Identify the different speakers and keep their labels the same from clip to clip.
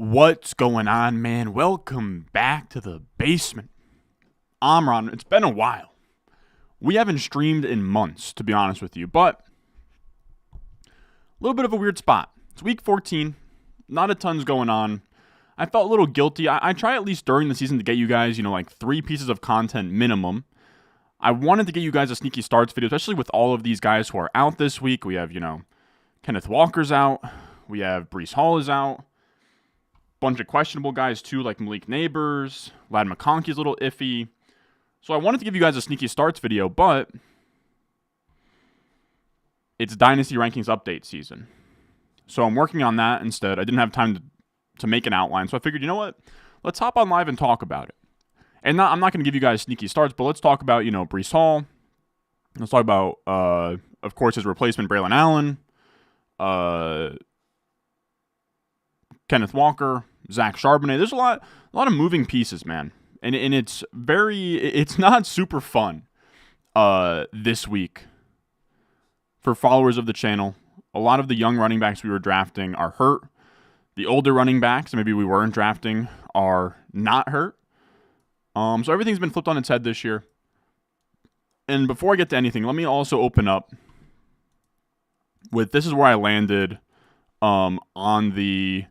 Speaker 1: What's going on, man? Welcome back to the basement. I'm Ron. It's been a while. We haven't streamed in months, to be honest with you, but a little bit of a weird spot. It's week 14. Not a ton's going on. I felt a little guilty. I try at least during the season to get you guys, like 3 pieces of content minimum. I wanted to get you guys a sneaky starts video, especially with all of these guys who are out this week. We have, Kenneth Walker's out. We have Breece Hall is out. Bunch of questionable guys too, like Malik Neighbors. Ladd McConkey's a little iffy. So I wanted to give you guys a sneaky starts video, but it's Dynasty Rankings update season. So I'm working on that instead. I didn't have time to make an outline, so I figured, you know what? Let's hop on live and talk about it. And I'm not going to give you guys sneaky starts, but let's talk about, Breece Hall. Let's talk about, of course, his replacement, Braylon Allen. Kenneth Walker, Zach Charbonnet. There's a lot of moving pieces, man. And it's not super fun this week for followers of the channel. A lot of the young running backs we were drafting are hurt. The older running backs, maybe we weren't drafting, are not hurt. So everything's been flipped on its head this year. And before I get to anything, let me also open up with, this is where I landed on the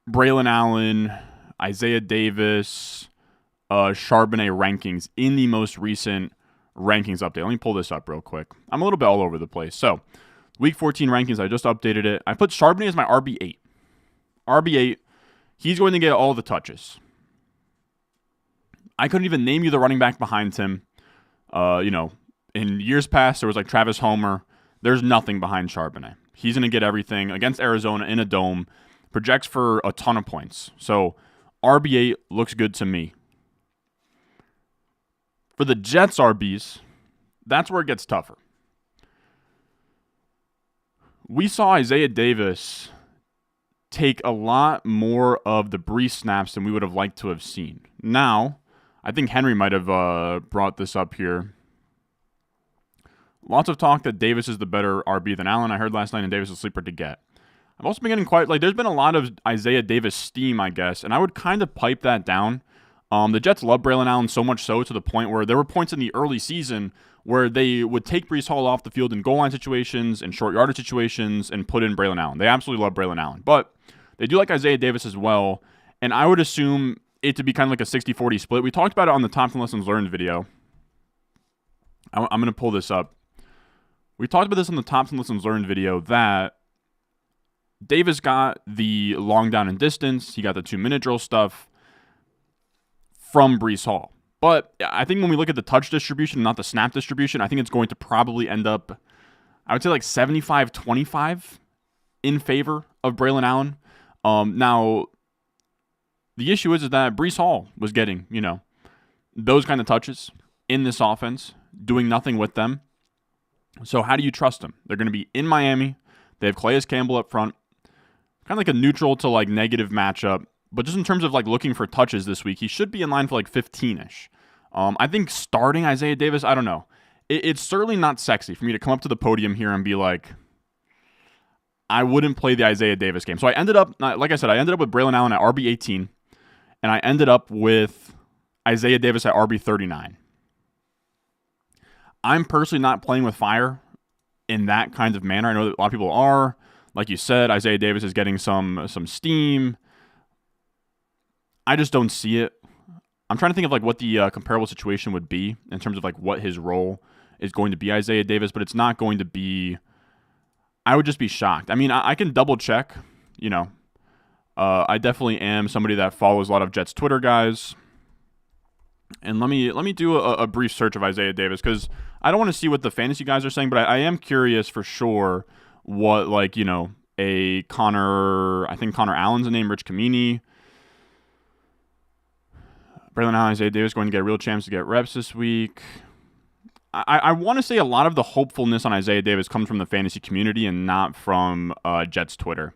Speaker 1: Braylon Allen, Isaiah Davis, Charbonnet rankings in the most recent rankings update. Let me pull this up real quick. I'm a little bit all over the place. So, week 14 rankings, I just updated it. I put Charbonnet as my RB8. RB8, he's going to get all the touches. I couldn't even name you the running back behind him. In years past, there was like Travis Homer. There's nothing behind Charbonnet. He's going to get everything against Arizona in a dome. Projects for a ton of points. So, RB8 looks good to me. For the Jets RBs, that's where it gets tougher. We saw Isaiah Davis take a lot more of the Breece snaps than we would have liked to have seen. Now, I think Henry might have brought this up here. Lots of talk that Davis is the better RB than Allen. I heard last night, and Davis is a sleeper to get. I've also been getting there's been a lot of Isaiah Davis steam, I guess, and I would kind of pipe that down. The Jets love Braylon Allen so much so to the point where there were points in the early season where they would take Breece Hall off the field in goal line situations and short yardage situations and put in Braylon Allen. They absolutely love Braylon Allen, but they do like Isaiah Davis as well, and I would assume it to be kind of like a 60-40 split. We talked about it on the Top 10 Lessons Learned video. I'm going to pull this up. We talked about this on the Top 10 Lessons Learned video that Davis got the long down and distance. He got the 2-minute drill stuff from Breece Hall. But I think when we look at the touch distribution, not the snap distribution, I think it's going to probably end up, I would say like 75-25 in favor of Braylon Allen. Now, the issue is that Breece Hall was getting, those kind of touches in this offense, doing nothing with them. So how do you trust them? They're going to be in Miami. They have Calais Campbell up front. Kind of like a neutral to like negative matchup. But just in terms of like looking for touches this week, he should be in line for like 15-ish. I think starting Isaiah Davis, I don't know. It's certainly not sexy for me to come up to the podium here and be like, I wouldn't play the Isaiah Davis game. So I ended up, like I said, I ended up with Braylon Allen at RB18. And I ended up with Isaiah Davis at RB39. I'm personally not playing with fire in that kind of manner. I know that a lot of people are. Like you said, Isaiah Davis is getting some steam. I just don't see it. I'm trying to think of like what the comparable situation would be in terms of like what his role is going to be, Isaiah Davis, but it's not going to be. I would just be shocked. I mean, I can double check. I definitely am somebody that follows a lot of Jets Twitter guys. And let me do a brief search of Isaiah Davis because I don't want to see what the fantasy guys are saying, but I am curious for sure what a Connor. I think Connor Allen's a name. Rich Kamini. Braylon Allen, Isaiah Davis going to get a real chance to get reps this week. I want to say a lot of the hopefulness on Isaiah Davis comes from the fantasy community and not from Jets Twitter.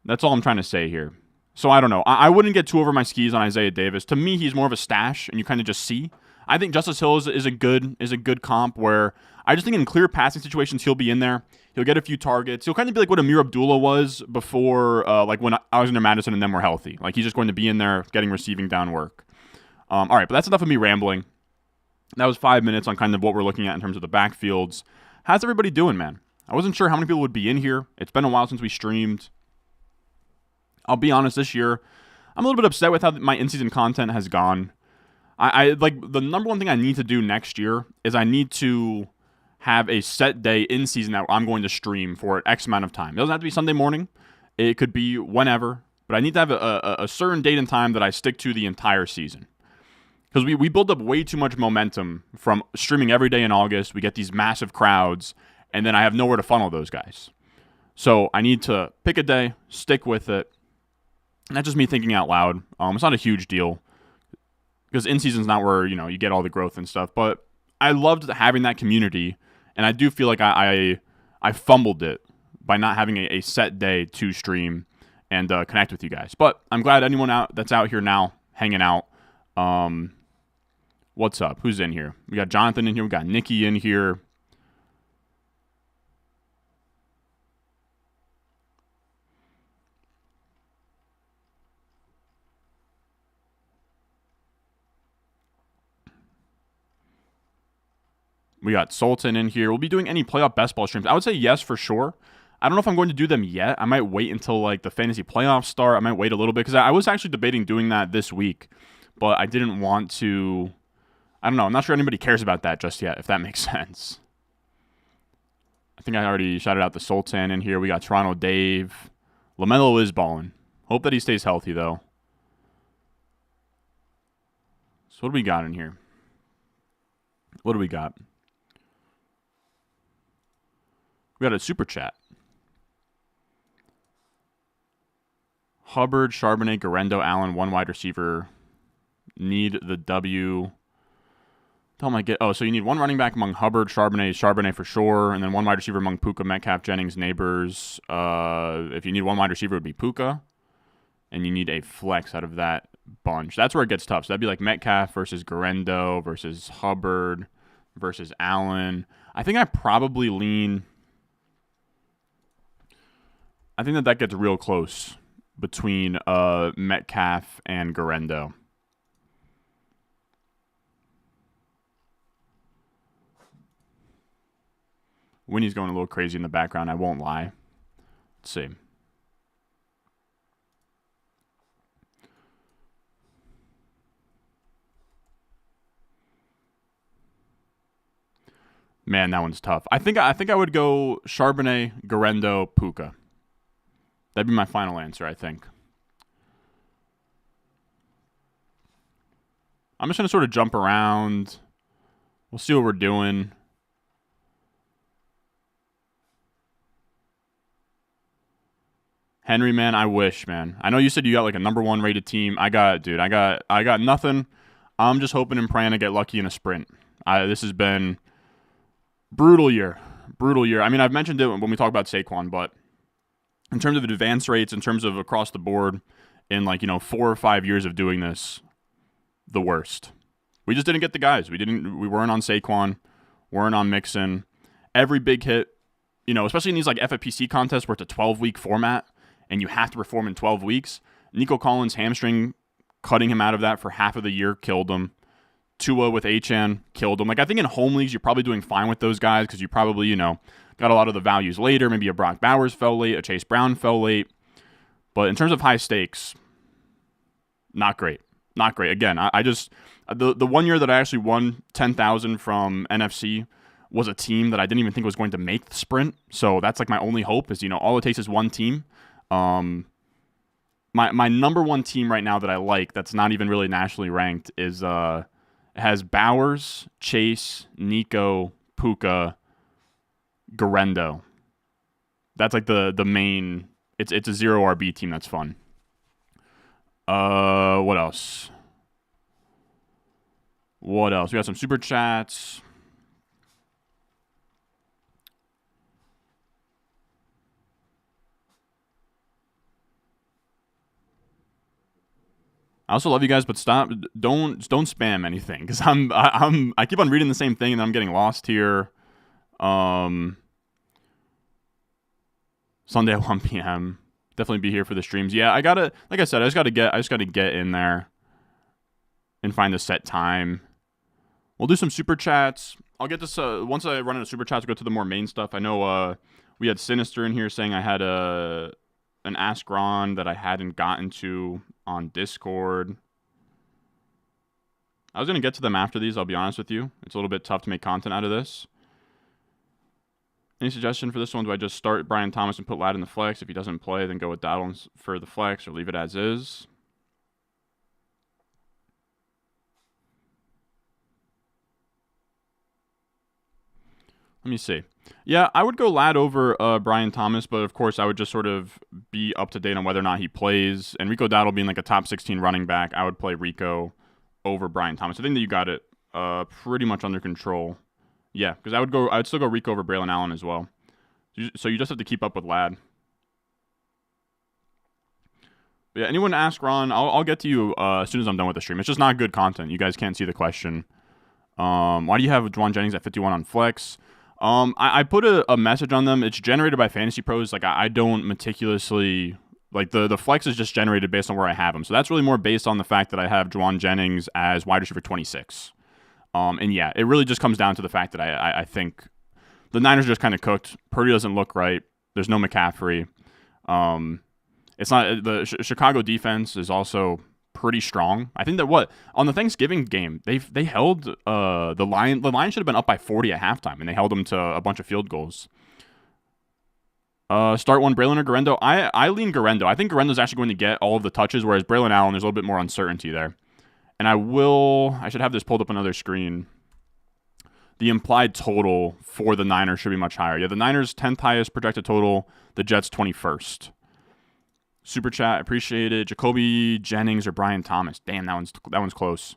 Speaker 1: That's all I'm trying to say here. So I don't know. I wouldn't get too over my skis on Isaiah Davis. To me, he's more of a stash, and you kind of just see. I think Justice Hill is a good comp where I just think in clear passing situations he'll be in there. He'll get a few targets. He'll kind of be like what Amir Abdullah was before, like when Alexander Madison and them were healthy. Like he's just going to be in there getting receiving down work. All right, but that's enough of me rambling. That was 5 minutes on kind of what we're looking at in terms of the backfields. How's everybody doing, man? I wasn't sure how many people would be in here. It's been a while since we streamed. I'll be honest, this year, I'm a little bit upset with how my in-season content has gone. I like the number one thing I need to do next year is I need to have a set day in season that I'm going to stream for X amount of time. It doesn't have to be Sunday morning. It could be whenever, but I need to have a certain date and time that I stick to the entire season. Because we build up way too much momentum from streaming every day in August. We get these massive crowds, and then I have nowhere to funnel those guys. So I need to pick a day, stick with it. And that's just me thinking out loud. It's not a huge deal because in-season's not where, you get all the growth and stuff. But I loved having that community, and I do feel like I fumbled it by not having a set day to stream and connect with you guys. But I'm glad anyone that's out here now hanging out. What's up? Who's in here? We got Jonathan in here. We got Nikki in here. We got Sultan in here. We'll be doing any playoff best ball streams. I would say yes for sure. I don't know if I'm going to do them yet. I might wait until like the fantasy playoffs start. I might wait a little bit because I was actually debating doing that this week, but I didn't want to. I don't know. I'm not sure anybody cares about that just yet, if that makes sense. I think I already shouted out the Sultan in here. We got Toronto Dave. LaMelo is balling. Hope that he stays healthy, though. So what do we got in here? What do we got? We got a super chat. Hubbard, Charbonnet, Garendo, Allen, one wide receiver. Need the W. Tell them I get. Oh, so you need one running back among Hubbard, Charbonnet for sure, and then one wide receiver among Puka, Metcalf, Jennings, Neighbors. If you need one wide receiver, it would be Puka, and you need a flex out of that bunch. That's where it gets tough. So that'd be like Metcalf versus Garendo versus Hubbard versus Allen. I think I probably lean. I think that gets real close between Metcalf and Garendo. Winnie's going a little crazy in the background, I won't lie. Let's see. Man, that one's tough. I think I would go Charbonnet, Garendo, Puka. That'd be my final answer, I think. I'm just going to sort of jump around. We'll see what we're doing. Henry, man, I wish, man. I know you said you got like a number 1 rated team. I got nothing. I'm just hoping and praying to get lucky in a sprint. This has been brutal year. I mean, I've mentioned it when we talk about Saquon, but in terms of advance rates, in terms of across the board, in 4 or 5 years of doing this, the worst. We just didn't get the guys. We weren't on Saquon, weren't on Mixon. Every big hit, especially in these like FFPC contests where it's a 12-week format and you have to perform in 12 weeks. Nico Collins' hamstring, cutting him out of that for half of the year, killed him. Tua with Achane killed him. Like, I think in home leagues, you're probably doing fine with those guys because you probably, got a lot of the values later. Maybe a Brock Bowers fell late, a Chase Brown fell late. But in terms of high stakes, not great. Not great. Again, I just, the 1 year that I actually won 10,000 from NFC was a team that I didn't even think was going to make the sprint. So that's like my only hope is, all it takes is one team. My number 1 team right now that I like that's not even really nationally ranked is has Bowers, Chase, Nico, Puka, Garendo. That's like the main. It's a 0 RB team that's fun. What else? We got some super chats. I also love you guys, but don't spam anything because I keep on reading the same thing and then I'm getting lost here. Sunday at 1 p.m. Definitely be here for the streams. Yeah, like I said, I just gotta get in there and find the set time. We'll do some super chats. I'll get this once I run into super chats. We'll go to the more main stuff. I know we had Sinister in here saying I had an Ask Ron that I hadn't gotten to on Discord. I was gonna get to them after these. I'll be honest with you. It's a little bit tough to make content out of this. Any suggestion for this one? Do I just start Brian Thomas and put Ladd in the flex? If he doesn't play, then go with Dowdle for the flex, or leave it as is? Let me see. Yeah, I would go Ladd over Brian Thomas, but of course I would just sort of be up to date on whether or not he plays. And Rico Dowdle being like a top 16 running back, I would play Rico over Brian Thomas. I think that you got it pretty much under control. Yeah, because I'd still go Rico over Braylon Allen as well. So you just have to keep up with Ladd. But yeah, anyone ask Ron, I'll get to you as soon as I'm done with the stream. It's just not good content. You guys can't see the question. Why do you have Juwan Jennings at 51 on flex? I put a message on them. It's generated by Fantasy Pros. Like I don't meticulously like the flex is just generated based on where I have him. So that's really more based on the fact that I have Juwan Jennings as wide receiver 26. And yeah, it really just comes down to the fact that I think the Niners are just kind of cooked. Purdy doesn't look right. There's no McCaffrey. It's not the Chicago defense is also pretty strong. I think that on the Thanksgiving game they held the Lions. The Lions should have been up by 40 at halftime, and they held them to a bunch of field goals. Start one, Braylon or Garendo? I lean Garendo. I think Garendo's actually going to get all of the touches, whereas Braylon Allen, there's a little bit more uncertainty there. And I should have this pulled up on another screen. The implied total for the Niners should be much higher. Yeah, the Niners 10th highest projected total, the Jets 21st. Super chat, appreciate it. Jacoby Jennings or Brian Thomas. Damn, that one's close.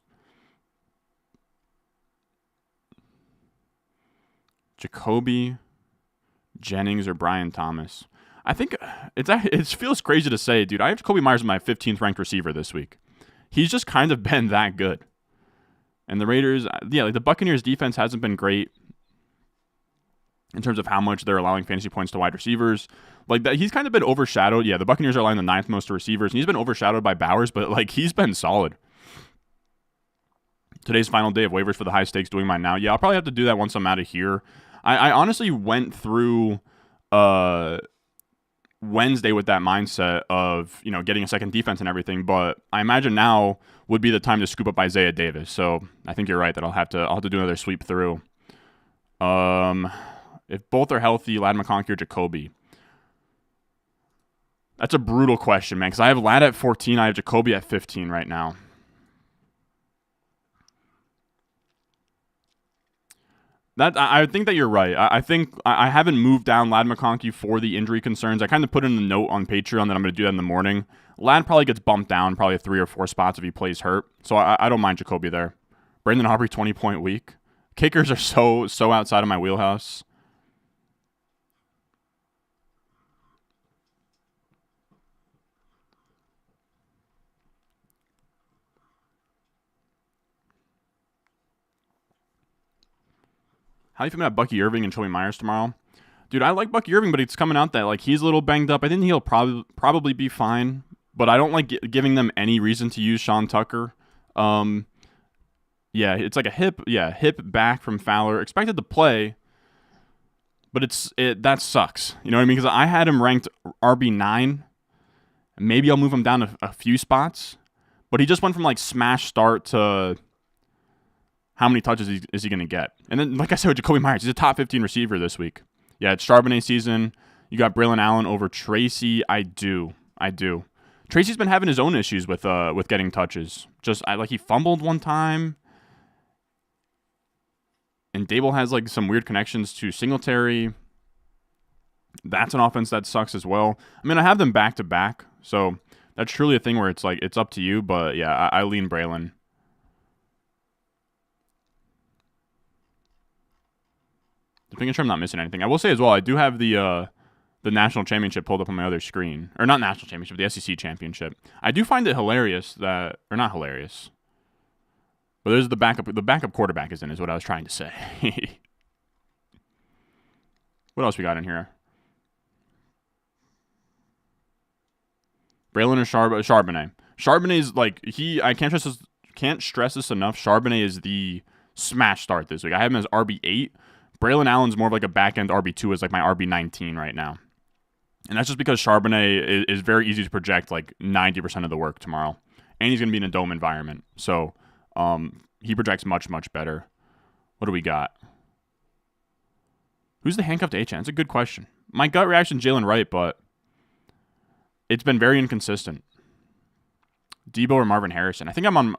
Speaker 1: Jacoby Jennings or Brian Thomas. I think it feels crazy to say, dude. I have Jacoby Myers as my 15th ranked receiver this week. He's just kind of been that good. And the Raiders, yeah, like the Buccaneers defense hasn't been great in terms of how much they're allowing fantasy points to wide receivers. Like that, he's kind of been overshadowed. Yeah, the Buccaneers are allowing the 9th most to receivers, and he's been overshadowed by Bowers, but like he's been solid. Today's final day of waivers for the high stakes, doing mine now. Yeah, I'll probably have to do that once I'm out of here. I honestly went through Wednesday with that mindset of, getting a second defense and everything, but I imagine now would be the time to scoop up Isaiah Davis. So I think you're right that I'll have to do another sweep through. If both are healthy, Ladd McConkey or Jacoby. That's a brutal question, man, because I have Ladd at 14, I have Jacoby at 15 right now. I think that you're right. I think I haven't moved down Ladd McConkey for the injury concerns. I kind of put in the note on Patreon that I'm going to do that in the morning. Ladd probably gets bumped down probably 3 or 4 spots if he plays hurt. So I don't mind Jacoby there. Brandon Aubrey, 20-point week. Kickers are so outside of my wheelhouse. How do you feel about Bucky Irving and Joey Myers tomorrow? Dude, I like Bucky Irving, but it's coming out that like he's a little banged up. I think he'll probably be fine, but I don't like giving them any reason to use Sean Tucker. Yeah, it's like a hip back from Fowler. Expected to play, but that sucks. You know what I mean? Because I had him ranked RB9. Maybe I'll move him down a few spots, but he just went from like smash start to how many touches is he going to get? And then, like I said with Jacoby Myers, he's a top 15 receiver this week. Yeah, it's Charbonnet season. You got Braylon Allen over Tracy. I do. Tracy's been having his own issues with getting touches. He fumbled one time. And Dable has like some weird connections to Singletary. That's an offense that sucks as well. I mean, I have them back to back, so that's truly a thing where it's like it's up to you. But yeah, I lean Braylon. Just making sure I'm not missing anything. I will say as well, I do have the the national championship pulled up on my other screen. Or not national championship, the SEC championship. I do find it hilarious that, or not hilarious, but there's the backup quarterback is in, is what I was trying to say. What else we got in here? Braylon or Charbonnet. Charbonnet is like, I can't stress this enough. Charbonnet is the smash start this week. I have him as RB8. Braylon Allen's more of like a back-end RB2 is like my RB19 right now. And that's just because Charbonnet is very easy to project like 90% of the work tomorrow. And he's going to be in a dome environment. So he projects much, much better. What do we got? Who's the handcuffed Achane? That's a good question. My gut reaction, Jalen Wright, but it's been very inconsistent. Debo or Marvin Harrison? I think I'm on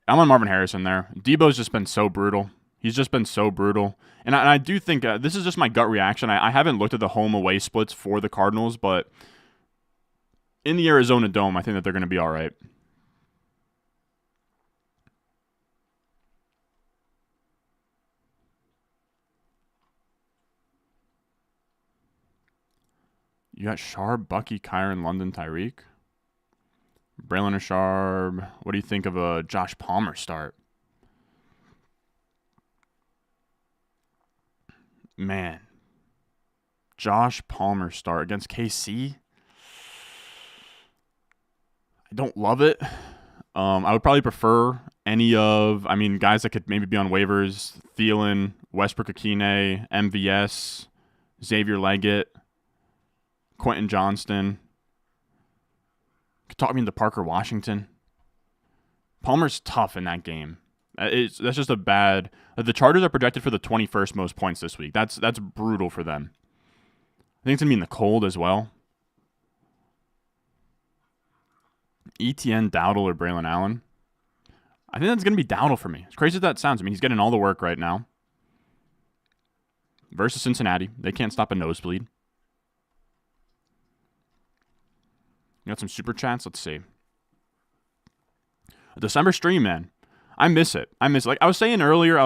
Speaker 1: Marvin Harrison there. Debo's just been so brutal. He's just been so brutal. And I do think this is just my gut reaction. I haven't looked at the home-away splits for the Cardinals, but in the Arizona Dome, I think that they're going to be all right. You got Sharp, Bucky, Kyron, London, Tyreek. Braylon or Sharp. What do you think of a Josh Palmer start? Man. Josh Palmer start against KC? I don't love it. I would probably prefer any of, guys that could maybe be on waivers. Thielen, Westbrook-Akine, MVS, Xavier Leggett, Quentin Johnston. Could talk me into Parker Washington. Palmer's tough in that game. That's just a bad. The Chargers are projected for the 21st most points this week. That's brutal for them. I think it's gonna be in the cold as well. ETN, Dowdle, or Braylon Allen. I think that's gonna be Dowdle for me. As crazy as that sounds, he's getting all the work right now. Versus Cincinnati, they can't stop a nosebleed. You got some super chats? Let's see. A December stream, man. I miss it. Like I was saying earlier,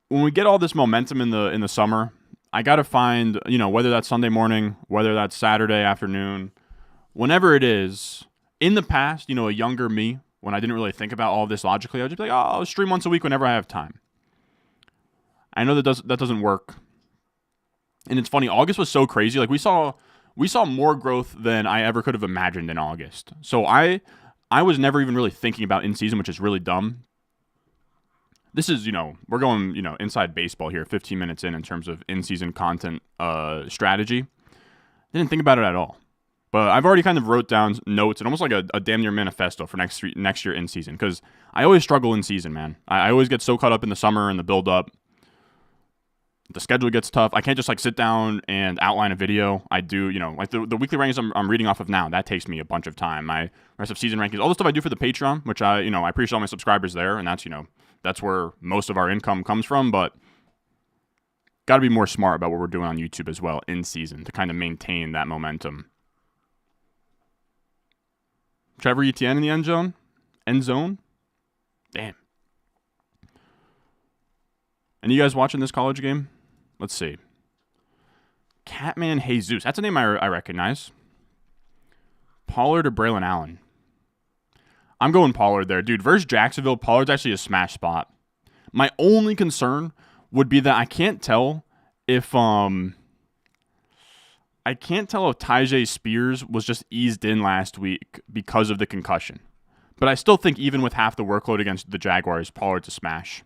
Speaker 1: when we get all this momentum in the summer, I got to find, whether that's Sunday morning, whether that's Saturday afternoon, whenever it is. In the past, a younger me, when I didn't really think about all of this logically, I would just be like, oh, I'll stream once a week whenever I have time. I know that doesn't work. And it's funny, August was so crazy. Like we saw more growth than I ever could have imagined in August. So I was never even really thinking about in-season, which is really dumb. This is, we're going, inside baseball here, 15 minutes in terms of in-season content strategy. Didn't think about it at all. But I've already kind of wrote down notes and almost like a damn near manifesto for next year in-season. Because I always struggle in-season, man. I always get so caught up in the summer and the build-up. The schedule gets tough. I can't just sit down and outline a video. I do, like the weekly rankings I'm reading off of now, that takes me a bunch of time. My rest of season rankings, all the stuff I do for the Patreon, which I appreciate all my subscribers there, and that's where most of our income comes from, but got to be more smart about what we're doing on YouTube as well in season to kind of maintain that momentum. Trevor Etienne in the end zone? End zone? Damn. And you guys watching this college game? Let's see. Catman Jesus. That's a name I recognize. Pollard or Braylon Allen? I'm going Pollard there. Dude, versus Jacksonville, Pollard's actually a smash spot. My only concern would be that I can't tell if Tyjae Spears was just eased in last week because of the concussion. But I still think even with half the workload against the Jaguars, Pollard's a smash.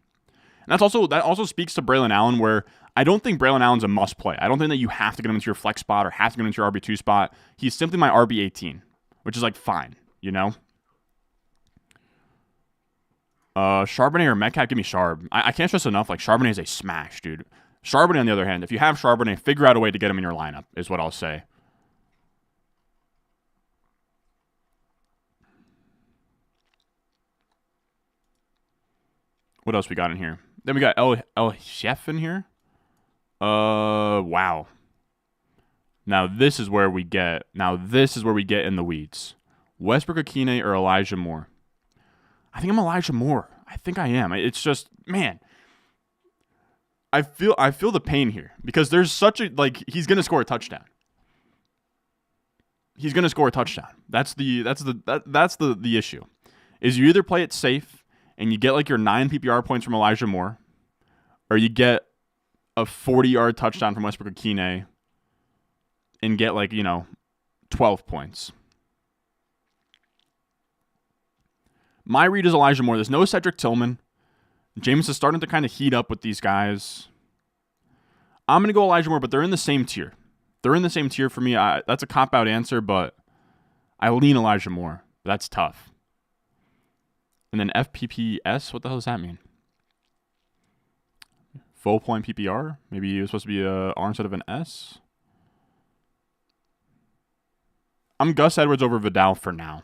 Speaker 1: And that also speaks to Braylon Allen, where I don't think Braylon Allen's a must play. I don't think that you have to get him into your flex spot or have to get him into your RB2 spot. He's simply my RB18, which is fine, Charbonnet or Metcalf, give me Charb. I can't stress enough, Charbonnet is a smash, dude. Charbonnet, on the other hand, if you have Charbonnet, figure out a way to get him in your lineup, is what I'll say. What else we got in here? Then we got El Chef in here. Wow. Now this is where we get in the weeds. Westbrook-Akine or Elijah Moore? I think I'm Elijah Moore. I think I am. It's just, man. I feel the pain here because there's such a he's gonna score a touchdown. He's gonna score a touchdown. That's the issue. Is you either play it safe and you get like your 9 PPR points from Elijah Moore, or you get a 40-yard touchdown from Westbrook-Akine and get 12 points. My read is Elijah Moore. There's no Cedric Tillman. Jameis is starting to kind of heat up with these guys. I'm going to go Elijah Moore, but they're in the same tier. They're in the same tier for me. That's a cop-out answer, but I lean Elijah Moore. That's tough. And then FPPS, what the hell does that mean? Full point PPR? Maybe it was supposed to be a R instead of an S? I'm Gus Edwards over Vidal for now.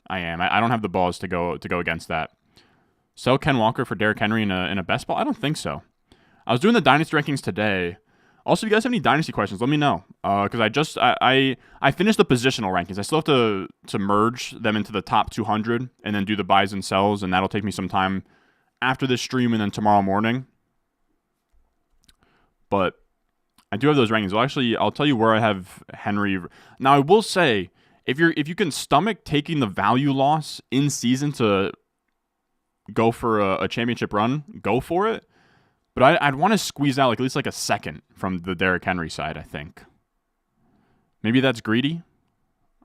Speaker 1: I am. I don't have the balls to go against that. Sell Ken Walker for Derrick Henry in a best ball? I don't think so. I was doing the Dynasty rankings today. Also, if you guys have any Dynasty questions, let me know. Because I finished the positional rankings. I still have to merge them into the top 200 and then do the buys and sells, and that'll take me some time after this stream and then tomorrow morning. But I do have those rankings. Well, actually, I'll tell you where I have Henry. Now, I will say, if you can stomach taking the value loss in season to go for a championship run, go for it. But I'd want to squeeze out at least a second from the Derrick Henry side, I think. Maybe that's greedy.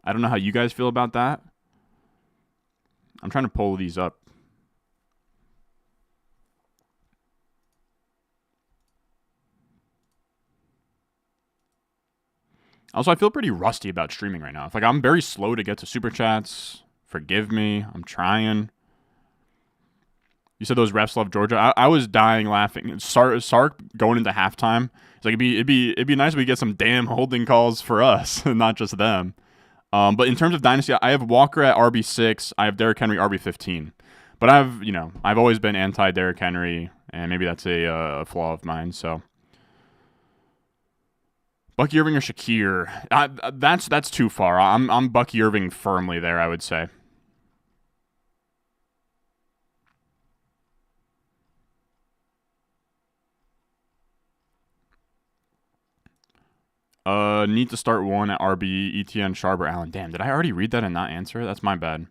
Speaker 1: I don't know how you guys feel about that. I'm trying to pull these up. Also, I feel pretty rusty about streaming right now. I'm very slow to get to Super Chats. Forgive me. I'm trying. You said those refs love Georgia. I was dying laughing. Sark going into halftime. It's it'd be nice if we get some damn holding calls for us, not just them. But in terms of Dynasty, I have Walker at RB6. I have Derrick Henry RB15. But I've always been anti Derrick Henry, and maybe that's a flaw of mine. So Bucky Irving or Shakir? That's too far. I'm Bucky Irving firmly there, I would say. Need to start one at RB, ETN, Sharber, Allen. Damn, did I already read that and not answer it? That's my bad.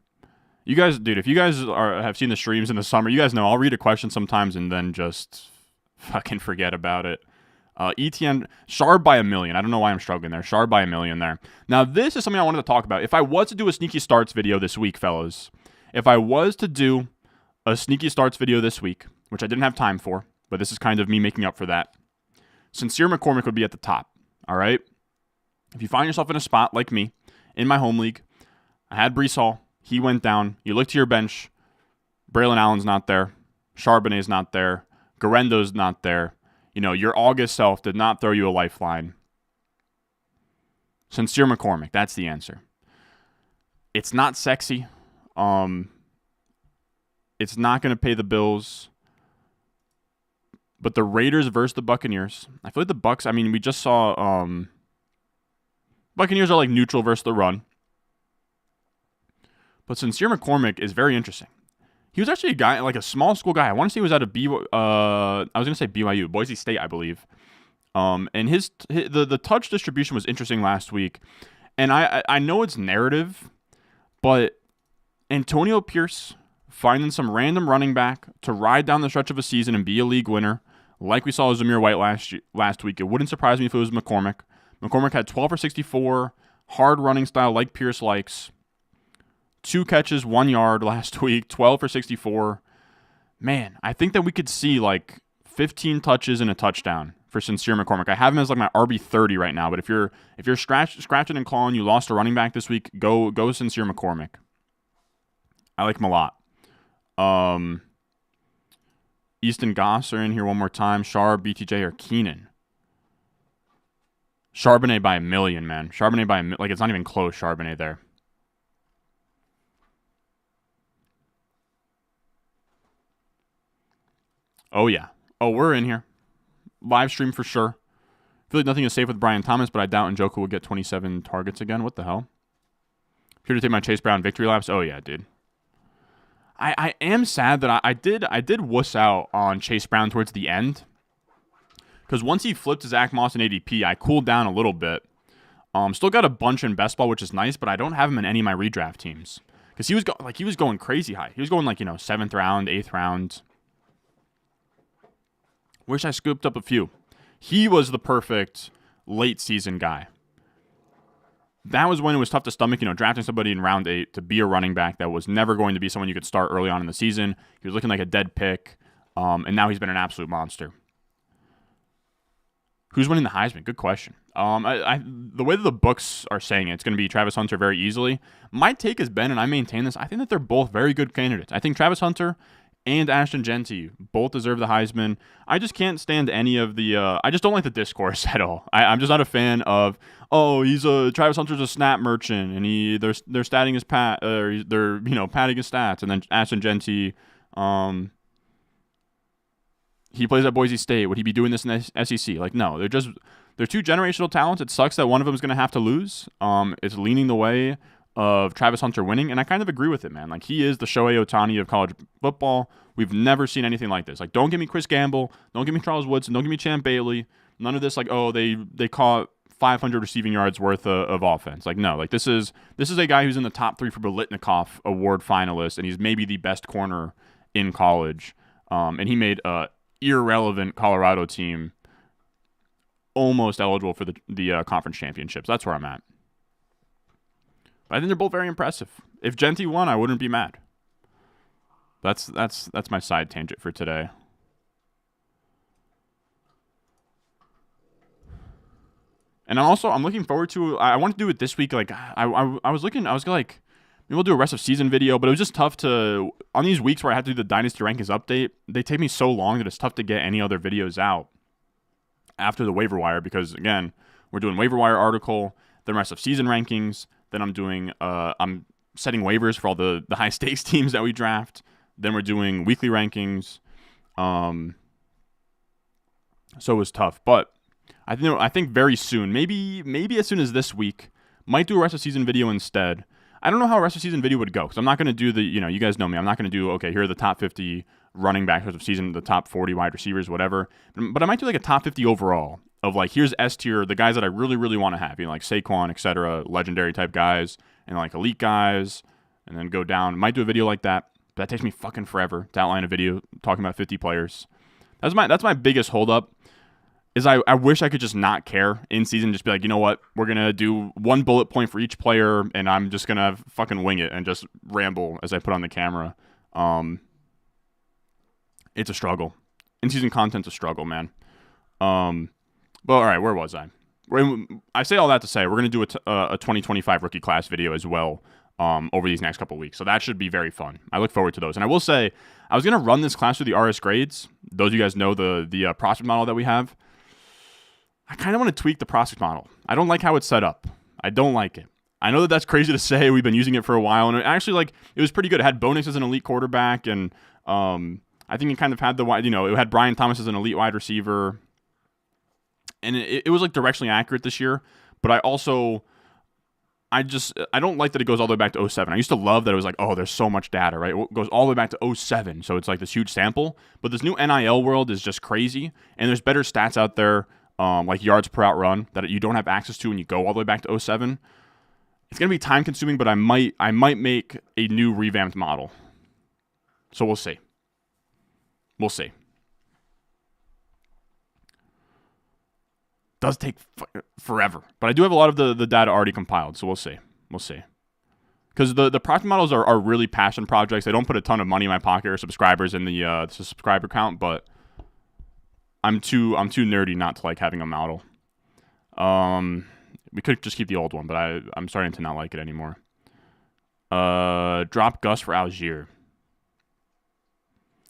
Speaker 1: You guys, dude, if you guys have seen the streams in the summer, you guys know I'll read a question sometimes and then just fucking forget about it. ETN, Sharb by 1 million. I don't know why I'm struggling there. Sharb by 1 million there. Now, this is something I wanted to talk about. If I was to do a sneaky starts video this week, fellas, if I was to do a sneaky starts video this week, which I didn't have time for, but this is kind of me making up for that, Sincere McCormick would be at the top. All right? If you find yourself in a spot like me, in my home league, I had Breece Hall. He went down. You look to your bench. Braylon Allen's not there. Charbonnet's not there. Garendo's not there. Your August self did not throw you a lifeline. Sincere McCormick, that's the answer. It's not sexy. It's not going to pay the bills. But the Raiders versus the Buccaneers. I feel like the Bucs, we just saw Buccaneers are neutral versus the run. But Sincere McCormick is very interesting. He was actually a guy, a small school guy. I want to say he was out of BYU, Boise State, I believe. And the touch distribution was interesting last week. And I know it's narrative, but Antonio Pierce finding some random running back to ride down the stretch of a season and be a league winner, like we saw with Zamir White last week. It wouldn't surprise me if it was McCormick. McCormick had 12 for 64, hard running style like Pierce likes. 2 catches, 1 yard last week, 12 for 64. Man, I think that we could see 15 touches and a touchdown for Sincere McCormick. I have him as my RB30 right now, but if you're scratching and clawing, you lost a running back this week, go Sincere McCormick. I like him a lot. Easton Goss are in here one more time. Sharp, BTJ, or Keenan. Charbonnet by 1 million, man. Charbonnet by it's not even close. Charbonnet there. Oh yeah. Oh, we're in here. Live stream for sure. I feel like nothing is safe with Brian Thomas, but I doubt Njoku will get 27 targets again. What the hell? Here to take my Chase Brown victory laps. Oh yeah, dude. I am sad that I did wuss out on Chase Brown towards the end. Because once he flipped to Zach Moss and ADP, I cooled down a little bit. Still got a bunch in best ball, which is nice, but I don't have him in any of my redraft teams. Because he was going crazy high. He was going 7th round, 8th round. Wish I scooped up a few. He was the perfect late season guy. That was when it was tough to stomach, drafting somebody in round 8 to be a running back that was never going to be someone you could start early on in the season. He was looking like a dead pick, and now he's been an absolute monster. Who's winning the Heisman? Good question. The way that the books are saying it's going to be Travis Hunter very easily. My take has been, and I maintain this, I think that they're both very good candidates. I think Travis Hunter and Ashton Genty both deserve the Heisman. I just can't stand any of the. I just don't like the discourse at all. I'm just not a fan of. Oh, Travis Hunter's a snap merchant, and they're statting his they're padding his stats, and then Ashton Genty, he plays at Boise State. Would he be doing this in the SEC? No, they're two generational talents. It sucks that one of them is going to have to lose. It's leaning the way of Travis Hunter winning, and I kind of agree with it, man. He is the Shohei Ohtani of college football. We've never seen anything like this. Don't give me Chris Gamble. Don't give me Charles Woodson. Don't give me Champ Bailey. None of this, they caught 500 receiving yards worth of offense. No, this is a guy who's in the top 3 for Biletnikoff Award finalist, and he's maybe the best corner in college. And he made a irrelevant Colorado team almost eligible for the conference championships. That's where I'm at. But I think they're both very impressive. If Genty won, I wouldn't be mad. That's my side tangent for today. And I'm looking forward to. I want to do it this week. I was going to maybe we'll do a rest of season video, but it was just tough to on these weeks where I had to do the Dynasty rankings update. They take me so long that it's tough to get any other videos out after the waiver wire because again, we're doing waiver wire article, then rest of season rankings. Then I'm doing, I'm setting waivers for all the high stakes teams that we draft. Then we're doing weekly rankings. So it was tough, but I think very soon, maybe as soon as this week, might do a rest of season video instead. I don't know how a rest of season video would go because I'm not going to do the, you guys know me. I'm not going to do, okay, here are the top 50 running backs rest of season, the top 40 wide receivers, whatever. But I might do a top 50 overall. Of here's S tier, the guys that I really, really want to have, Saquon, etc., legendary type guys, and elite guys, and then go down. Might do a video like that, but that takes me fucking forever to outline a video talking about 50 players. That's my biggest holdup. Is I wish I could just not care in season, just be you know what, we're gonna do one bullet point for each player, and I'm just gonna fucking wing it and just ramble as I put on the camera. It's a struggle. In season content's a struggle, man. But all right, where was I? I say all that to say we're going to do a 2025 rookie class video as well over these next couple weeks. So that should be very fun. I look forward to those. And I will say, I was going to run this class through the RS grades. Those of you guys know the prospect model that we have. I kind of want to tweak the prospect model. I don't like how it's set up. I don't like it. I know that that's crazy to say. We've been using it for a while. And it actually, it was pretty good. It had Bonix as an elite quarterback. And I think it kind of had it had Brian Thomas as an elite wide receiver. And it was directionally accurate this year, but I don't like that it goes all the way back to 2007. I used to love that it was there's so much data, right? It goes all the way back to 2007, so it's this huge sample. But this new NIL world is just crazy, and there's better stats out there, like yards per out run, that you don't have access to when you go all the way back to 2007. It's gonna be time consuming, but I might make a new revamped model. So we'll see. We'll see. Does take forever, but I do have a lot of the data already compiled, so we'll see. Because the prospect models are really passion projects. They don't put a ton of money in my pocket or subscribers in the subscriber count, but I'm too nerdy not to like having a model. We could just keep the old one, but I'm starting to not like it anymore. Drop Gus for Algier.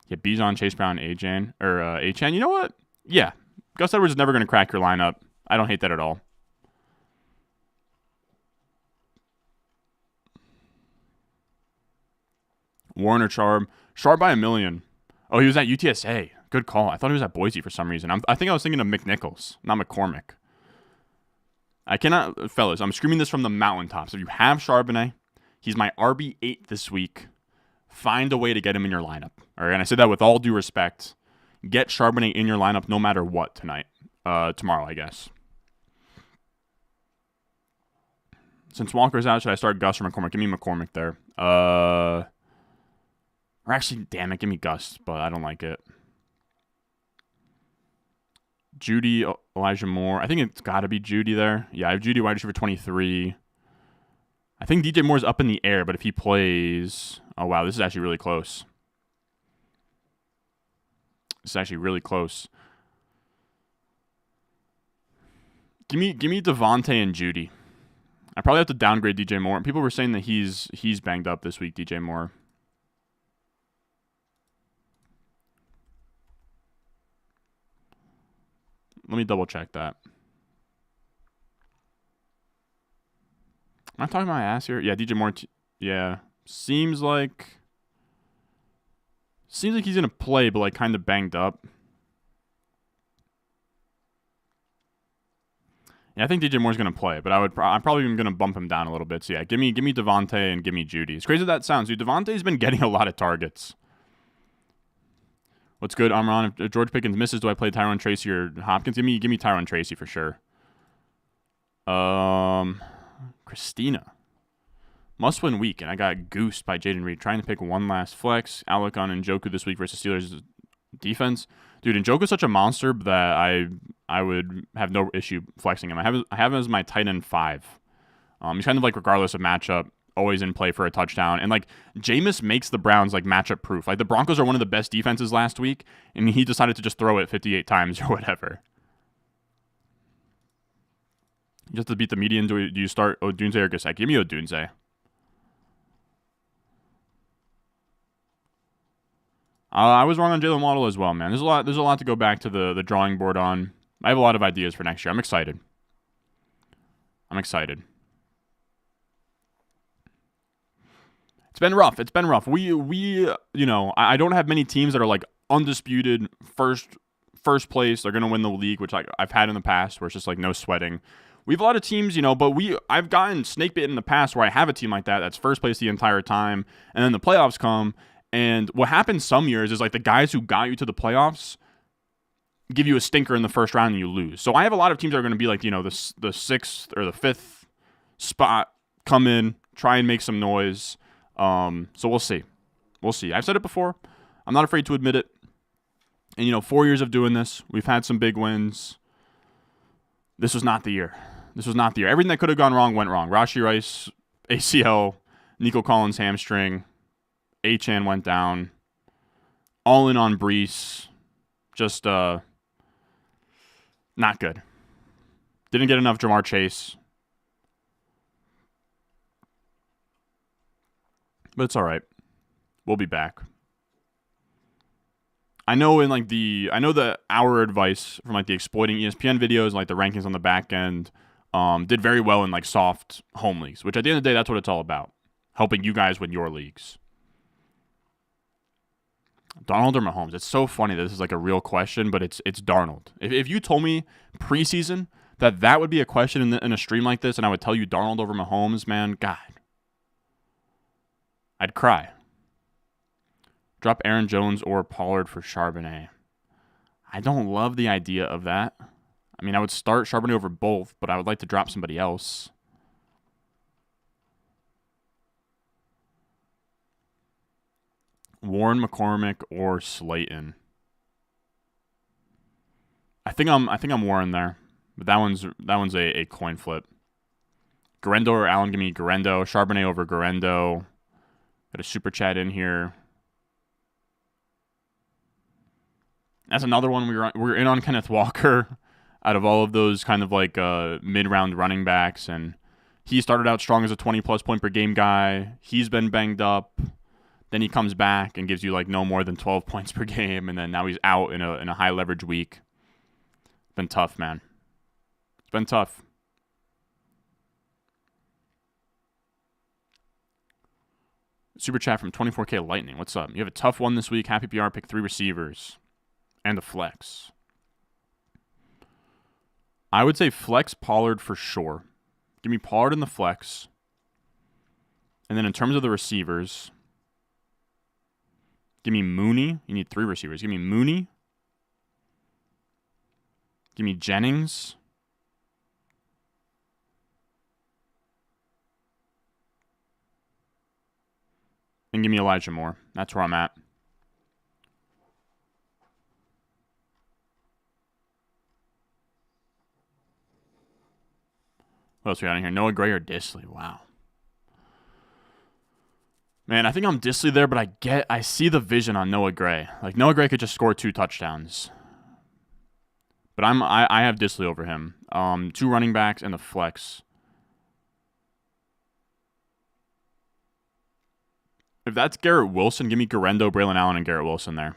Speaker 1: Yeah, Bijan, Chase Brown, Achane. You know what? Yeah. Gus Edwards is never going to crack your lineup. I don't hate that at all. Warren or Sharp by $1 million. Oh, he was at UTSA. Good call. I thought he was at Boise for some reason. I think I was thinking of McNichols, not McCormick. I cannot, fellas, I'm screaming this from the mountaintops. If you have Charbonnet, he's my RB8 this week. Find a way to get him in your lineup. All right, and I say that with all due respect. Get Charbonnet in your lineup no matter what tonight. tomorrow, I guess. Since Walker's out, should I start Gus or McCormick? Give me McCormick there. Or actually, damn it, give me Gus, but I don't like it. Judy, Elijah Moore. I think it's got to be Judy there. Yeah, I have Judy wide receiver 23. I think DJ Moore's up in the air, but if he plays... Oh, wow, this is actually really close. This is actually really close. Give me Devontae and Judy. I probably have to downgrade DJ Moore. People were saying that he's banged up this week, DJ Moore. Let me double check that. Am I talking my ass here? Yeah, DJ Moore. Yeah, seems like he's gonna play, but like kind of banged up. Yeah, I think DJ Moore's gonna play, but I'm probably even gonna bump him down a little bit. So yeah, give me Devontae and give me Judy. As crazy as that sounds, dude, Devontae's been getting a lot of targets. What's good, Amron? If George Pickens misses, do I play Tyron Tracy or Hopkins? Give me Tyron Tracy for sure. Christina. Must-win week, and I got goosed by Jaden Reed. Trying to pick one last flex. Alec on Njoku this week versus Steelers defense. Dude, Njoku's such a monster that I would have no issue flexing him. I have him as my tight end 5. He's kind of like, regardless of matchup, always in play for a touchdown. And like, Jameis makes the Browns like matchup proof. Like, the Broncos are one of the best defenses last week, and he decided to just throw it 58 times or whatever. Just to beat the median, do you start Odunze or Gasecki? Give me Odunze. I was wrong on Jalen Waddle as well, man. There's a lot to go back to the drawing board on. I have a lot of ideas for next year. I'm excited. It's been rough. We I don't have many teams that are like undisputed first place. They're gonna win the league, which I've had in the past, where it's just like no sweating. We have a lot of teams, but I've gotten snake bitten in the past where I have a team like that's first place the entire time, and then the playoffs come. And what happens some years is like the guys who got you to the playoffs give you a stinker in the first round and you lose. So I have a lot of teams that are going to be like, the 6th or the 5th spot, come in, try and make some noise. So we'll see. I've said it before. I'm not afraid to admit it. And 4 years of doing this, we've had some big wins. This was not the year. Everything that could have gone wrong went wrong. Rashee Rice, ACL, Nico Collins hamstring. Achane went down. All in on Brees. Just not good. Didn't get enough Jamar Chase. But it's all right. We'll be back. I know that our advice from like the exploiting ESPN videos, like the rankings on the back end, did very well in like soft home leagues, which at the end of the day, that's what it's all about. Helping you guys win your leagues. Darnold or Mahomes? It's so funny that this is like a real question, but it's Darnold. If you told me preseason that would be a question in a stream like this, and I would tell you Darnold over Mahomes, man, God, I'd cry. Drop Aaron Jones or Pollard for Charbonnet. I don't love the idea of that. I mean, I would start Charbonnet over both, but I would like to drop somebody else. Warren, McCormick, or Slayton. I think I'm Warren there, but that one's a coin flip. Garendo or Allen? Give me Garendo. Charbonnet over Garendo. Got a super chat in here. That's another one we're in on Kenneth Walker. Out of all of those kind of like mid-round running backs, and he started out strong as a 20-plus point per game guy. He's been banged up. Then he comes back and gives you like no more than 12 points per game, and then now he's out in a high leverage week. It's been tough, man. It's been tough. Super chat from 24K Lightning. What's up? You have a tough one this week. Happy PR. Pick 3 receivers and a flex. I would say flex Pollard for sure. Give me Pollard in the flex. And then in terms of the receivers, give me Mooney. You need 3 receivers. Give me Mooney, Give me Jennings. And give me Elijah Moore. That's where I'm at. What else we got in here? Noah Gray or Disley? Wow. Man, I think I'm Disley there, but I see the vision on Noah Gray. Like, Noah Gray could just score 2 touchdowns. But I have Disley over him. 2 running backs and the flex. If that's Garrett Wilson, give me Garendo, Braylon Allen, and Garrett Wilson there.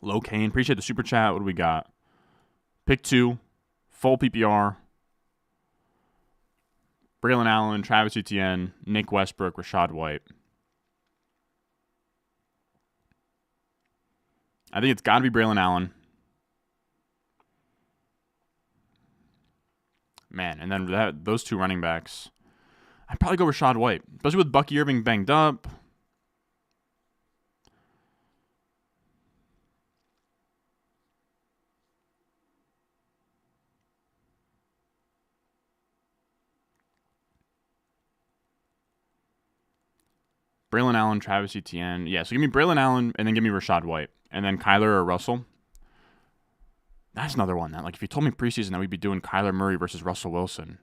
Speaker 1: Low Kane, appreciate the super chat. What do we got? Pick 2, full PPR. Braylon Allen, Travis Etienne, Nick Westbrook, Rashad White. I think it's got to be Braylon Allen. Man, and then those 2 running backs. I'd probably go Rashad White, especially with Bucky Irving banged up. Braylon Allen, Travis Etienne. Yeah, so give me Braylon Allen and then give me Rashad White. And then Kyler or Russell. That's another one that, like, if you told me preseason that we'd be doing Kyler Murray versus Russell Wilson.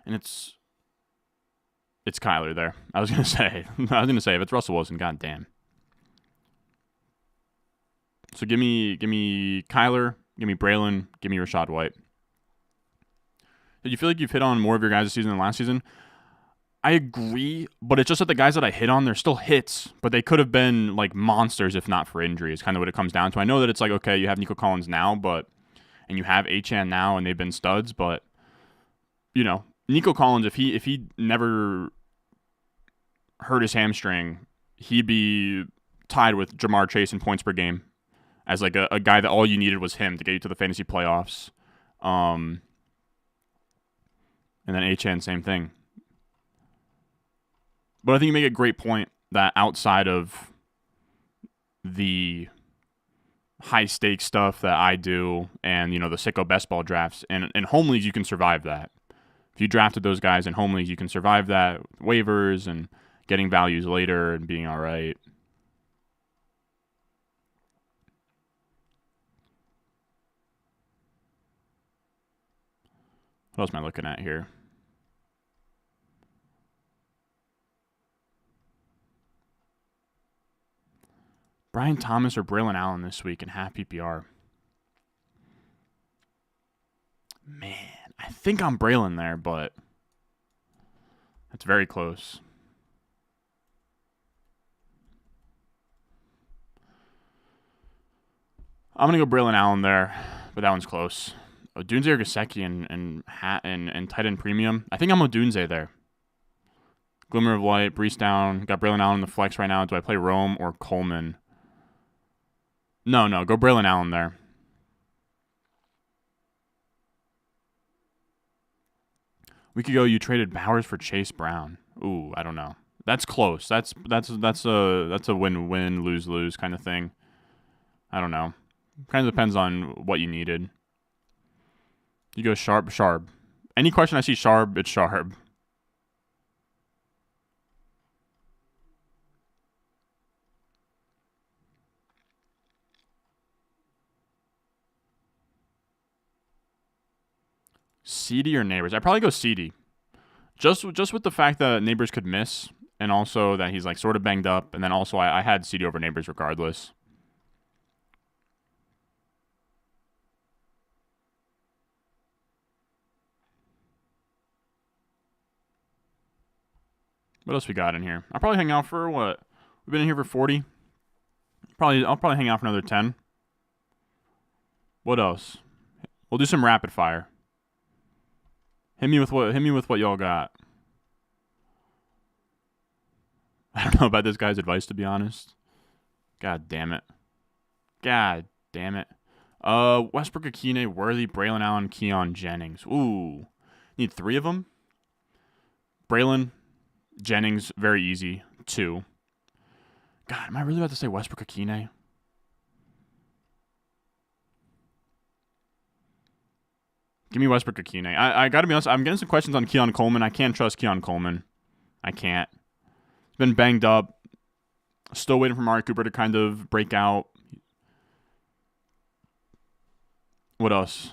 Speaker 1: And it's Kyler there. I was gonna say if it's Russell Wilson, goddamn. So give me Kyler, give me Braylon, give me Rashad White. Did you feel like you've hit on more of your guys this season than last season? I agree, but it's just that the guys that I hit on, they're still hits, but they could have been like monsters if not for injury. Is kind of what it comes down to. I know that it's like, okay, you have Nico Collins now, and you have Achane now, and they've been studs, but you know, Nico Collins, if he never hurt his hamstring, he'd be tied with Jamar Chase in points per game as like a guy that all you needed was him to get you to the fantasy playoffs. And then Achane, same thing. But I think you make a great point that outside of the high stakes stuff that I do and, you know, the sicko best ball drafts, and in home leagues you can survive that. If you drafted those guys in home leagues, you can survive that, waivers and getting values later and being all right. What else am I looking at here? Brian Thomas or Braylon Allen this week in half PPR. Man, I think I'm Braylon there, but that's very close. I'm going to go Braylon Allen there, but that one's close. Odunze or Gesicki and tight end premium. I think I'm Odunze there. Glimmer of light, Brees down. Got Braylon Allen in the flex right now. Do I play Rome or Coleman? No, go Braylon Allen there. We could go. You traded Bowers for Chase Brown. Ooh, I don't know. That's close. That's a win-win, lose-lose kind of thing. I don't know. Kind of depends on what you needed. You go Sharp. Any question I see Sharp, it's Sharp. CD or Neighbors? I'd probably go CD. Just with the fact that Neighbors could miss, and also that he's like sort of banged up, and then also I had CD over Neighbors regardless. What else we got in here? I'll probably hang out for what? We've been in here for 40. I'll probably hang out for another 10. What else? We'll do some rapid fire. Hit me with what y'all got. I don't know about this guy's advice, to be honest. God damn it. Westbrook, Akine, Worthy, Braylon Allen, Keon Jennings. Ooh. Need 3 of them? Braylon, Jennings, very easy. 2. God, am I really about to say Westbrook, Akine? Give me Westbrook or Keenan. I got to be honest. I'm getting some questions on Keon Coleman. I can't trust Keon Coleman. I can't. He's been banged up. Still waiting for Amari Cooper to kind of break out. What else?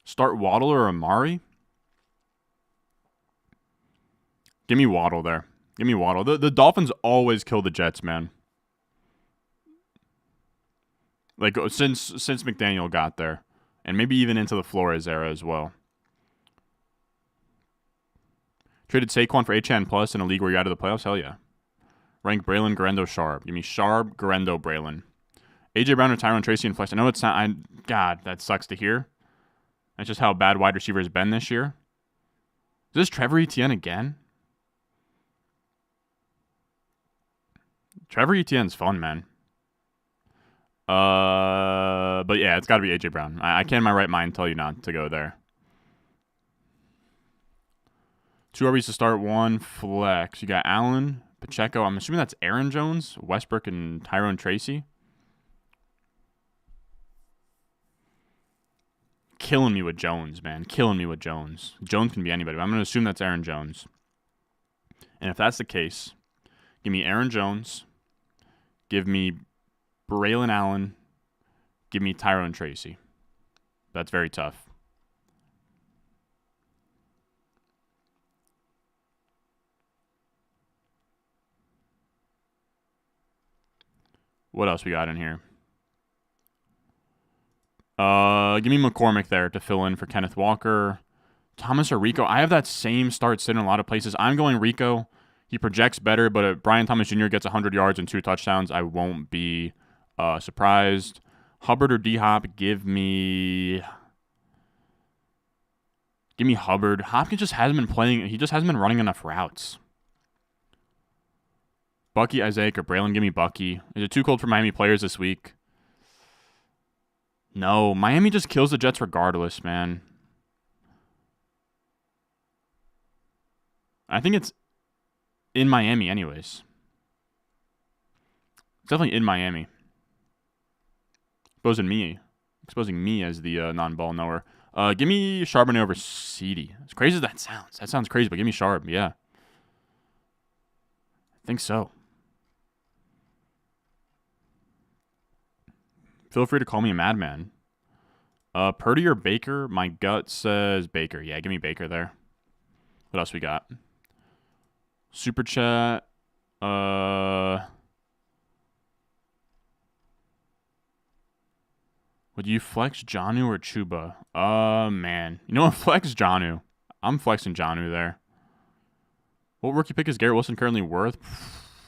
Speaker 1: Start Waddle or Amari? Give me Waddle there. Give me Waddle. The Dolphins always kill the Jets, man. Like, since McDaniel got there. And maybe even into the Flores era as well. Traded Saquon for HN Plus in a league where you're out of the playoffs? Hell yeah. Rank Braylon, Garendo, Sharp. Give me Sharp, Garendo, Braylon. AJ Brown or Tyrone Tracy and Flex. I know it's not... God, that sucks to hear. That's just how bad wide receiver has been this year. Is this Trevor Etienne again? Trevor Etienne's fun, man. But yeah, it's got to be AJ Brown. I can't in my right mind tell you not to go there. 2 RBs to start, 1 flex. You got Allen, Pacheco. I'm assuming that's Aaron Jones, Westbrook, and Tyrone Tracy. Killing me with Jones, man. Killing me with Jones. Jones can be anybody, but I'm going to assume that's Aaron Jones. And if that's the case, give me Aaron Jones. Give me Braylon Allen. Give me Tyrone Tracy. That's very tough. What else we got in here? Give me McCormick there to fill in for Kenneth Walker. Thomas or Rico. I have that same start sitting in a lot of places. I'm going Rico. He projects better, but if Brian Thomas Jr. gets 100 yards and 2 touchdowns, I won't be surprised. Hubbard or D-Hop, give me Hubbard. Hopkins just hasn't been playing. He just hasn't been running enough routes. Bucky, Isaac, or Braylon, give me Bucky. Is it too cold for Miami players this week? No, Miami just kills the Jets regardless, man. I think it's in Miami anyways. It's definitely in Miami. Exposing me as the non-ball knower. Give me Charbonnet over Ceedee. As crazy as that sounds. That sounds crazy, but give me Sharp, yeah. I think so. Feel free to call me a madman. Purdy or Baker? My gut says Baker. Yeah, give me Baker there. What else we got? Super chat. Would you flex Jonnu or Chuba? Man. You know what? Flex Jonnu. I'm flexing Jonnu there. What rookie pick is Garrett Wilson currently worth?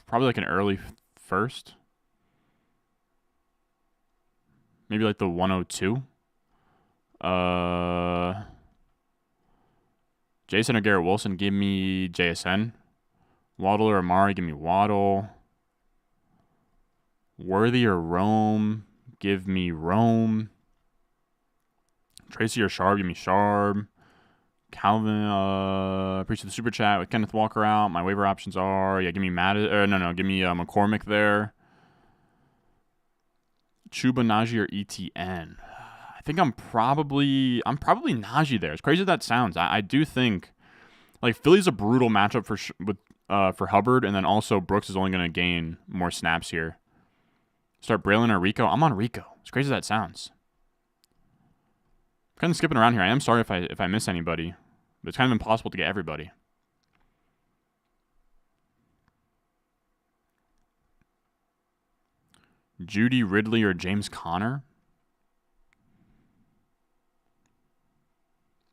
Speaker 1: Probably like an early first. Maybe like the 102. Jason or Garrett Wilson, give me JSN. Waddle or Amari, give me Waddle. Worthy or Rome, give me Rome. Tracy or Sharp, give me Sharp. Calvin, appreciate the super chat with Kenneth Walker out. My waiver options are, give me give me McCormick there. Chuba, Najee, or ETN. I think I'm probably Najee there. As crazy as that sounds, I do think like Philly's a brutal matchup for Hubbard, and then also Brooks is only going to gain more snaps here. Start Braylon or Rico. I'm on Rico. As crazy as that sounds. I'm kind of skipping around here. I am sorry if I miss anybody, but it's kind of impossible to get everybody. Judy, Ridley, or James Conner?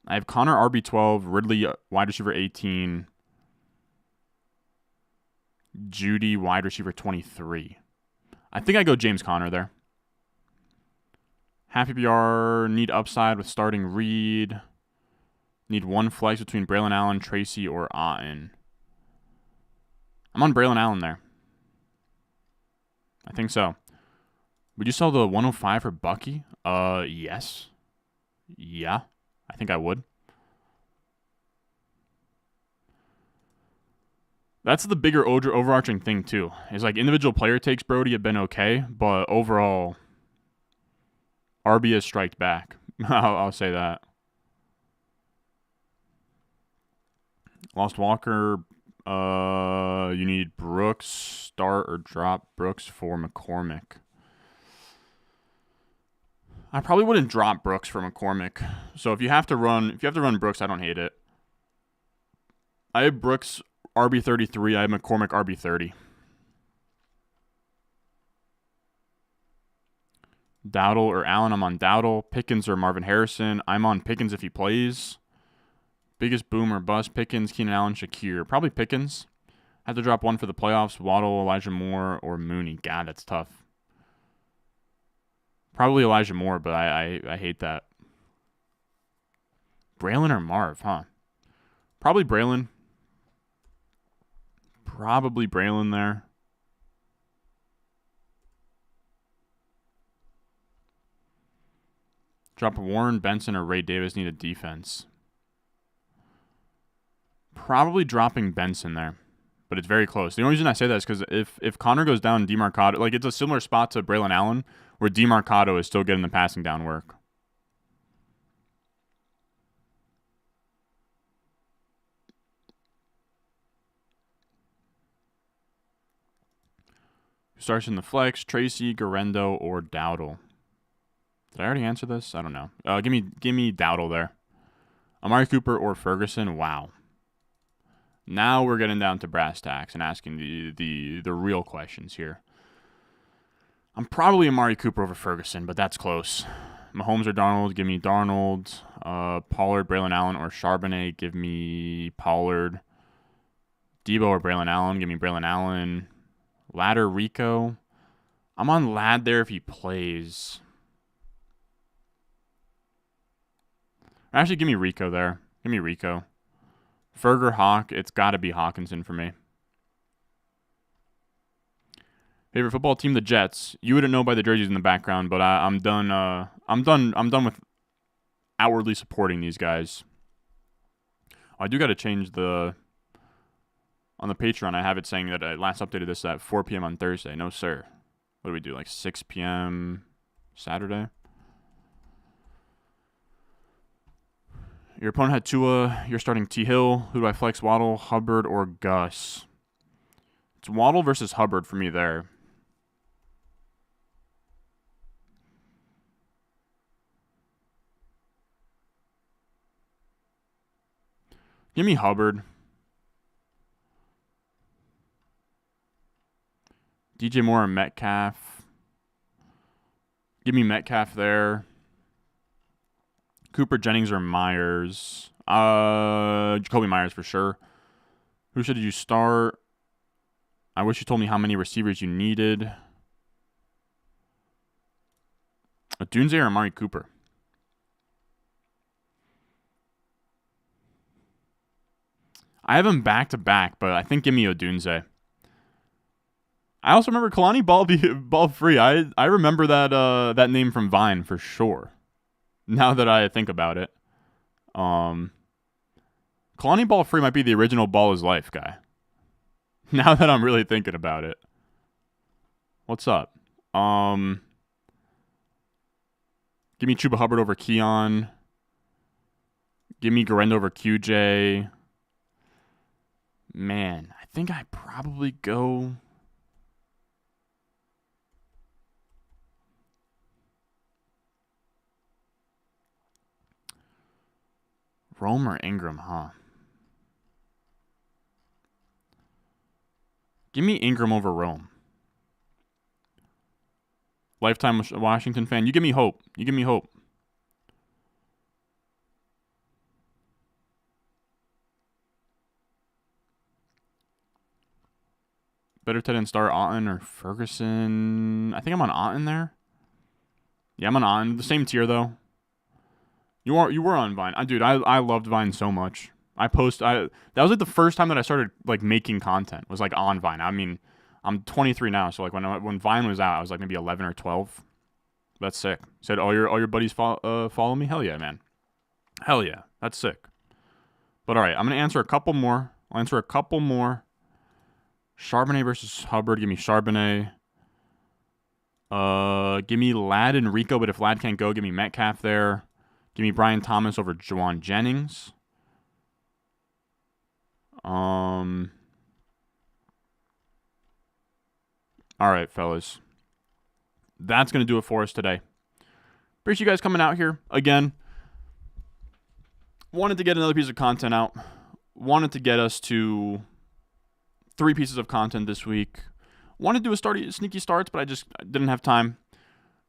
Speaker 1: I have Conner RB12, Ridley wide receiver 18, Judy wide receiver 23. I think I go James Conner there. Happy PR, need upside with starting Reed. Need 1 flex between Braylon Allen, Tracy, or Otten. I'm on Braylon Allen there. I think so. Would you sell the 105 for Bucky? Yes. Yeah, I think I would. That's the bigger overarching thing too. Is like individual player takes Brody have been okay, but overall, RB has striked back. I'll say that. Lost Walker. You need Brooks, start or drop Brooks for McCormick. I probably wouldn't drop Brooks for McCormick. So if you have to run Brooks, I don't hate it. I have Brooks RB33. I have McCormick RB30. Dowdle or Allen, I'm on Dowdle. Pickens or Marvin Harrison, I'm on Pickens if he plays. Biggest boom or bust, Pickens, Keenan Allen, Shakir. Probably Pickens. Have to drop one for the playoffs. Waddle, Elijah Moore, or Mooney. God, that's tough. Probably Elijah Moore, but I hate that. Braylon or Marv, huh? Probably Braylon. Probably Braylon there. Drop Warren Benson or Ray Davis, need a defense. Probably dropping Benson there, but it's very close. The only reason I say that is because if Connor goes down, DeMarcado, like it's a similar spot to Braylon Allen, where DeMarcado is still getting the passing down work. Who starts in the flex? Tracy, Garendo, or Dowdle? Did I already answer this? I don't know. Give me Dowdle there. Amari Cooper or Ferguson? Wow. Now we're getting down to brass tacks and asking the real questions here. I'm probably Amari Cooper over Ferguson, but that's close. Mahomes or Darnold? Give me Darnold. Pollard, Braylon Allen, or Charbonnet? Give me Pollard. Debo or Braylon Allen? Give me Braylon Allen. Ladd or Rico? I'm on Ladd there if he plays. Actually, give me Rico there. Give me Rico. Ferger, Hawk. It's got to be Hawkinson for me. Favorite football team, the Jets. You wouldn't know by the jerseys in the background, but I'm done. I'm done with outwardly supporting these guys. I do got to change on the Patreon. I have it saying that I last updated this at 4 p.m. on Thursday. No, sir. What do we do? Like 6 p.m. Saturday? Your opponent had Tua. You're starting T. Hill. Who do I flex? Waddle, Hubbard, or Gus? It's Waddle versus Hubbard for me there. Give me Hubbard. DJ Moore or Metcalf. Give me Metcalf there. Cooper, Jennings, or Myers. Jacoby Myers for sure. Who should you start? I wish you told me how many receivers you needed. Odunze or Amari Cooper? I have him back-to-back, but I think give me Odunze. I also remember Kalani ball free. I remember that name from Vine for sure. Now that I think about it. Kalani ball free might be the original Ball is Life guy. Now that I'm really thinking about it. What's up? Give me Chuba Hubbard over Keon. Give me Garendo over QJ. Man, I think I probably go... Rome or Ingram, huh? Give me Ingram over Rome. Lifetime Washington fan. You give me hope. You give me hope. Better tight end start Otten or Ferguson. I think I'm on Otten there. Yeah, I'm on Otten. The same tier though. You were on Vine. Dude, I loved Vine so much. That was like the first time that I started like making content. Was like on Vine. I mean, I'm 23 now, so like when Vine was out, I was like maybe 11 or 12. That's sick. Said all your buddies follow me. Hell yeah, man. Hell yeah, that's sick. But all right, I'm gonna answer a couple more. I'll answer a couple more, Charbonnet versus Hubbard. Give me Charbonnet. Give me Ladd and Rico, but if Ladd can't go, give me Metcalf there. Give me Brian Thomas over Juwan Jennings. All right, fellas. That's going to do it for us today. Appreciate you guys coming out here again. Wanted to get another piece of content out. Wanted to get us to 3 pieces of content this week. Wanted to do a sneaky starts, but I just didn't have time.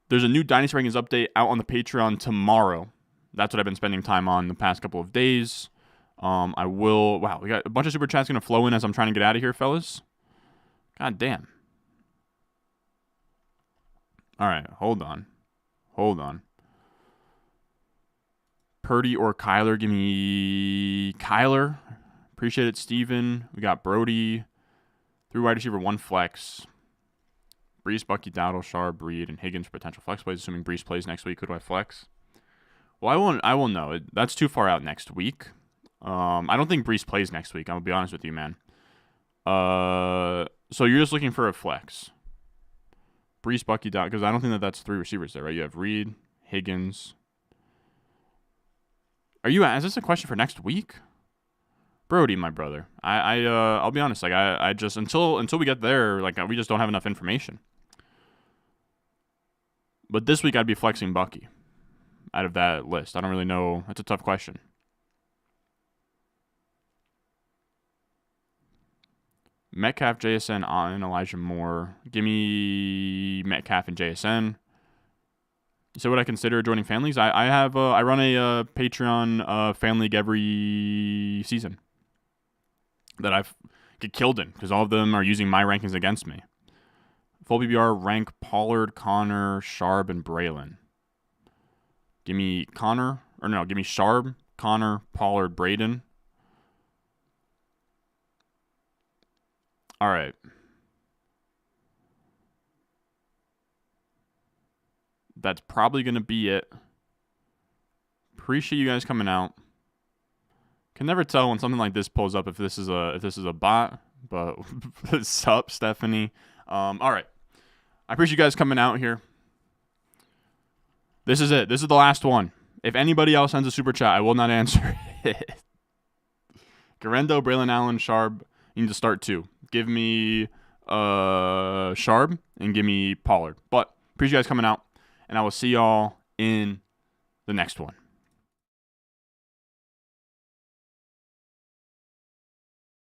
Speaker 1: There's a new Dynasty Rankings update out on the Patreon tomorrow. That's what I've been spending time on the past couple of days. Wow, we got a bunch of super chats going to flow in as I'm trying to get out of here, fellas. God damn. All right, hold on. Purdy or Kyler? Give me Kyler. Appreciate it, Steven. We got Brody. 3 wide receiver, 1 flex. Brees, Bucky, Dowdle, Sharp, Reed, and Higgins for potential flex plays. Assuming Brees plays next week, who do I flex? Well, I won't know. That's too far out next week. I don't think Brees plays next week. I'm going to be honest with you, man. So you're just looking for a flex. Brees, Bucky, Dowdle, because I don't think that's 3 receivers there, right? You have Reed, Higgins. Is this a question for next week? Brody, my brother. I'll be honest. Like I just until we get there, like we just don't have enough information. But this week I'd be flexing Bucky out of that list. I don't really know. That's a tough question. Metcalf, JSN, and Elijah Moore. Give me Metcalf and JSN. You said what I consider joining fan leagues? I run a Patreon fan league every season that I've get killed in because all of them are using my rankings against me. Full PBR rank Pollard, Connor, Sharp, and Braylon. Give me Sharp, Connor, Pollard, Braden. All right. That's probably going to be it. Appreciate you guys coming out. Can never tell when something like this pulls up if this is a bot, but sup, Stephanie. All right. I appreciate you guys coming out here. This is it. This is the last one. If anybody else sends a super chat, I will not answer it. Garendo, Braylon Allen, Sharp. You need to start 2. Give me Sharp and give me Pollard. But appreciate you guys coming out, and I will see y'all in the next one.